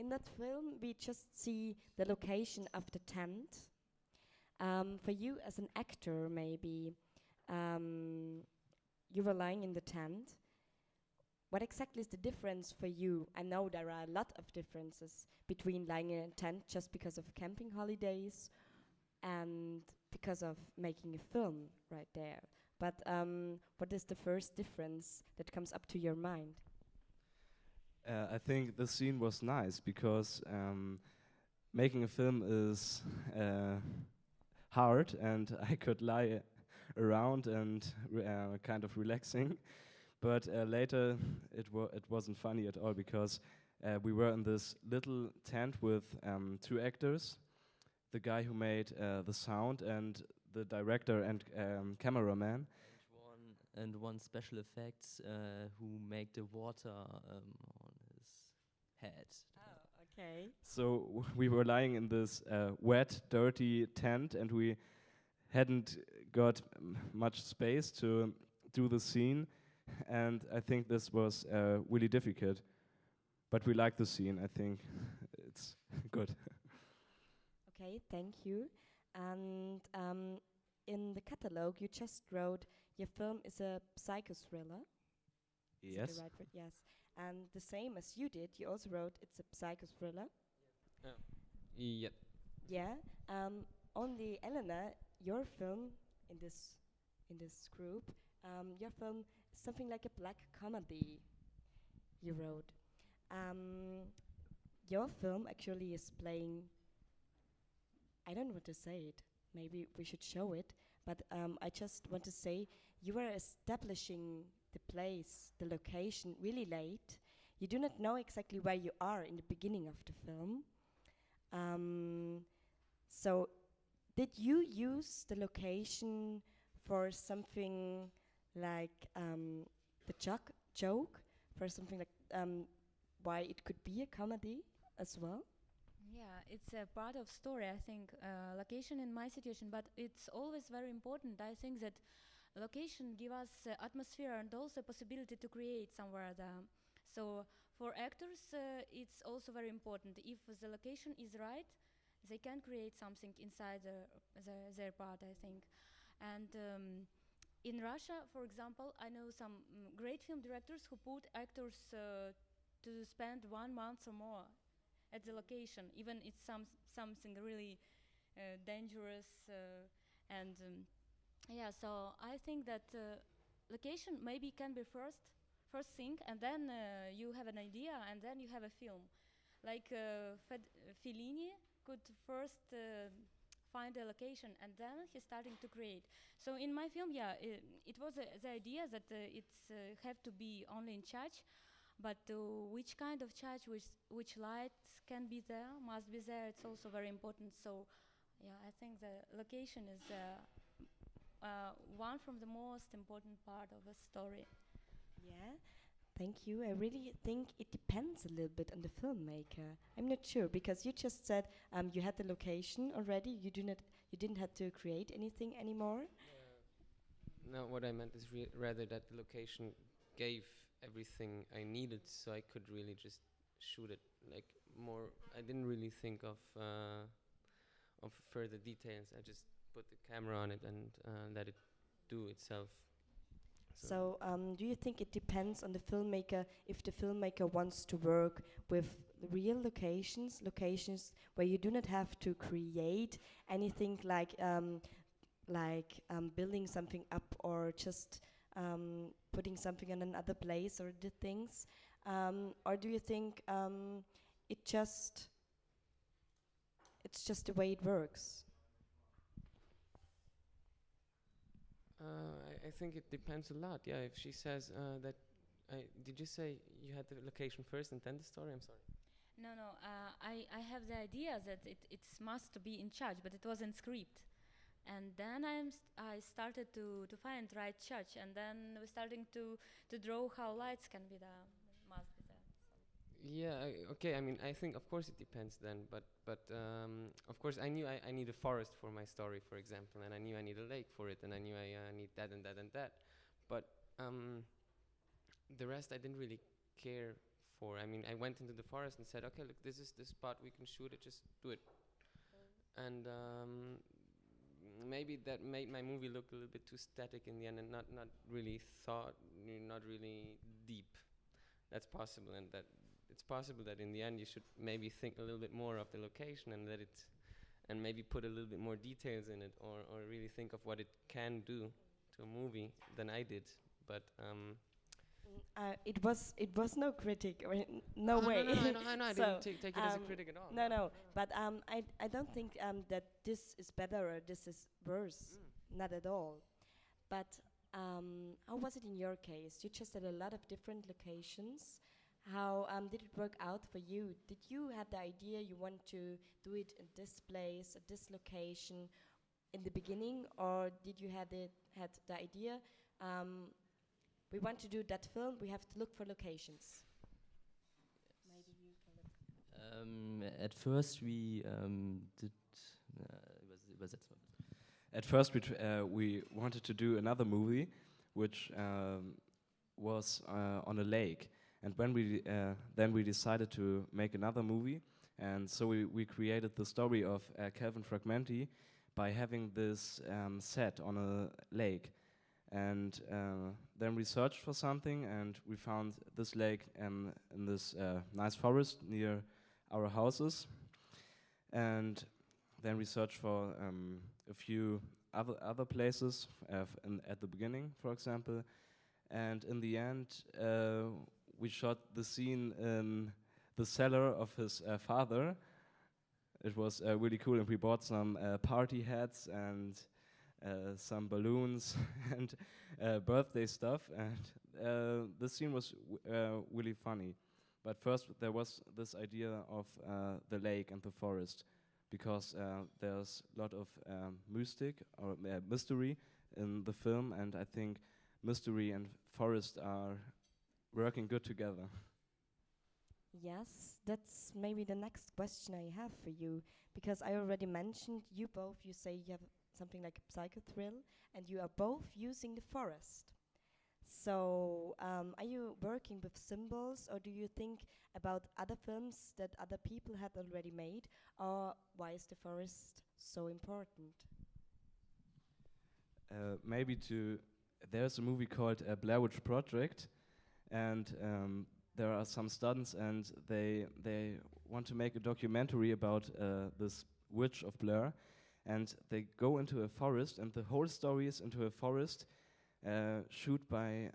in that film, we just see the location of the tent. For you as an actor, maybe you were lying in the tent. What exactly is the difference for you? I know there are a lot of differences between lying in a tent just because of camping holidays and because of making a film right there. But what is the first difference that comes up to your mind? I think the scene was nice because making a film is hard, and I could lie around and kind of relaxing. But later, it wasn't funny at all because we were in this little tent with two actors, the guy who made the sound and the director and cameraman. And one special effects who make the water on his head. Oh, okay. So we were lying in this wet, dirty tent, and we hadn't got much space to do the scene, and I think this was really difficult. But we like the scene. I think it's good. Okay, thank you. And in the catalog, you just wrote your film is a psychothriller. Is it Yes. the right word? Yes. And the same as you did, you also wrote it's a psychothriller. Yep. Yeah. Only Elena, your film in this group, your film is something like a black comedy. You wrote. Your film actually is playing. I don't want to say it. Maybe we should show it. But I just want to say you are establishing the place, the location, really late. You do not know exactly where you are in the beginning of the film. So, did you use the location for something like the joke, for something like why it could be a comedy as well? Yeah, it's a part of story, I think, location in my situation, but it's always very important. I think that location give us atmosphere and also possibility to create somewhere there. So for actors, it's also very important. If the location is right, they can create something inside their part, I think. And in Russia, for example, I know some great film directors who put actors to spend 1 month or more at the location, even it's something really dangerous and yeah. So I think that location maybe can be first thing, and then you have an idea, and then you have a film. Like Fellini could first find a location, and then he's starting to create. So in my film, yeah, it was the idea that it's have to be only in church. But which kind of church, which lights can be there, must be there, it's also very important. So, yeah, I think the location is one from the most important part of a story. Yeah, thank you. I really think it depends a little bit on the filmmaker. I'm not sure because you just said you had the location already. You didn't have to create anything anymore. No, what I meant is rather that the location gave everything I needed, so I could really just shoot it like more. I didn't really think of further details. I just put the camera on it and let it do itself. So, do you think it depends on the filmmaker if the filmmaker wants to work with real locations where you do not have to create anything like building something up or just putting something in another place or the things, or do you think it's just the way it works? I think it depends a lot. Yeah, if she says that, did you say you had the location first and then the story? I'm sorry. No, I have the idea that it must be in church, but it wasn't script. And then I started to find right church, and then we're starting to draw how lights can be there, must be there. So. Yeah, okay. I mean, I think of course it depends then, but of course I knew I need a forest for my story, for example, and I knew I need a lake for it, and I knew I need that and that and that. But the rest I didn't really care before. I mean, I went into the forest and said, okay, look, this is the spot, we can shoot it, just do it. And maybe that made my movie look a little bit too static in the end and not really not really deep. That's possible, and that it's possible that in the end you should maybe think a little bit more of the location and let it, and maybe put a little bit more details in it, or really think of what it can do to a movie than I did. But it was no critic or no way. No, I So, didn't take it as a critic at all. No. But I don't think that this is better or this is worse. Not at all. But how was it in your case? You just had a lot of different locations. How did it work out for you? Did you have the idea you want to do it in this place, at this location, in the beginning, or did you had the idea? We want to do that film. We have to look for locations. Maybe you can look. At first, we did. At first, we wanted to do another movie, which was on a lake. And when then we decided to make another movie, and so we created the story of Calvin Fragmenti by having this set on a lake. And then we searched for something, and we found this lake in this nice forest near our houses. And then we searched for a few other places at the beginning, for example. And in the end, we shot the scene in the cellar of his father. It was really cool, and we bought some party hats and some balloons and birthday stuff, and the scene was really funny. But first there was this idea of the lake and the forest, because there's a lot of mystery in the film, and I think mystery and forest are working good together. Yes, that's maybe the next question I have for you, because I already mentioned you say you have something like a psychothrill, and you are both using the forest. So are you working with symbols, or do you think about other films that other people have already made, or why is the forest so important? There's a movie called Blair Witch Project, and there are some students, and they want to make a documentary about this witch of Blair, and they go into a forest, and the whole story is into a forest, shoot by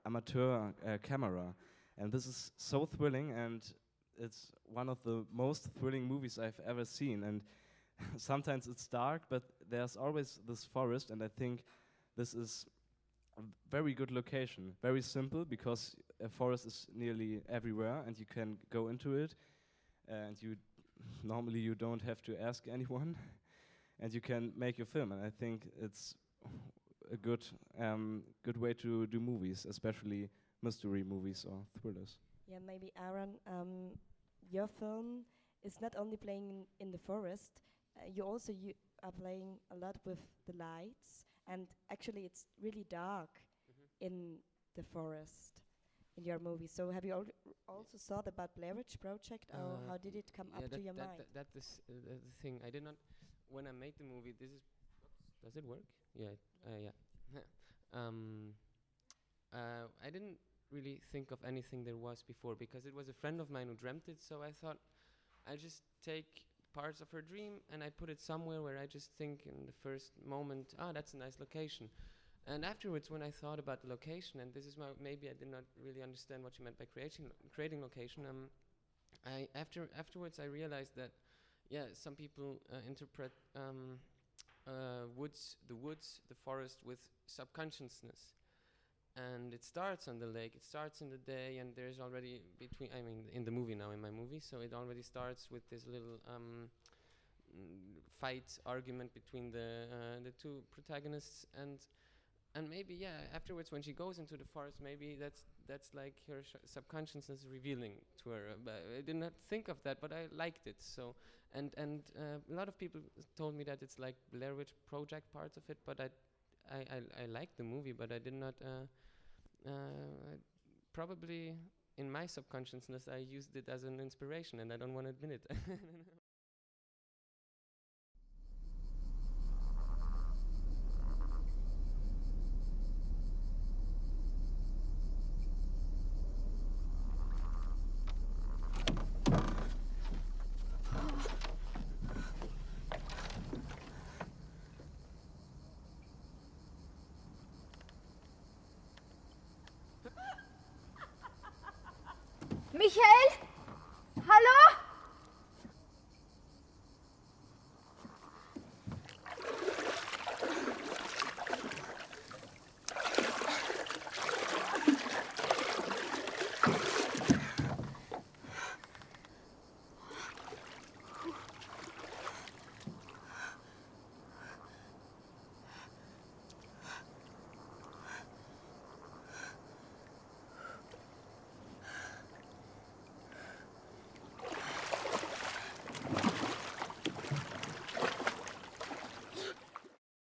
amateur camera, and this is so thrilling, and it's one of the most thrilling movies I've ever seen. And sometimes it's dark, but there's always this forest, and I think this is a very good location. Very simple, because a forest is nearly everywhere, and you can go into it, and normally you don't have to ask anyone, and you can make your film. And I think it's a good way to do movies, especially mystery movies or thrillers. Yeah, maybe Aaron, your film is not only playing in the forest, you also are playing a lot with the lights, and actually it's really dark in the forest in your movie. So have you also thought about Blair Witch Project, or how did it come up to your mind? That is the thing. I did not, when I made the movie, this is, does it work? Yeah, yeah. I didn't really think of anything there was before, because it was a friend of mine who dreamt it, so I thought I'll just take parts of her dream and I put it somewhere where I just think in the first moment, that's a nice location. And afterwards, when I thought about the location, and this is maybe I did not really understand what you meant by creating location, afterwards I realized that, some people interpret the woods, the forest with subconsciousness. And it starts on the lake, it starts in the day, and there's already in the movie now, in my movie, so it already starts with this little fight, argument between the two protagonists, and maybe, afterwards when she goes into the forest, maybe that's like her subconsciousness revealing to her. But I did not think of that, but I liked it. So, and a lot of people told me that it's like Blair Witch Project parts of it, but I liked the movie, but I did not, probably in my subconsciousness, I used it as an inspiration, and I don't want to admit it. Michael? Hallo?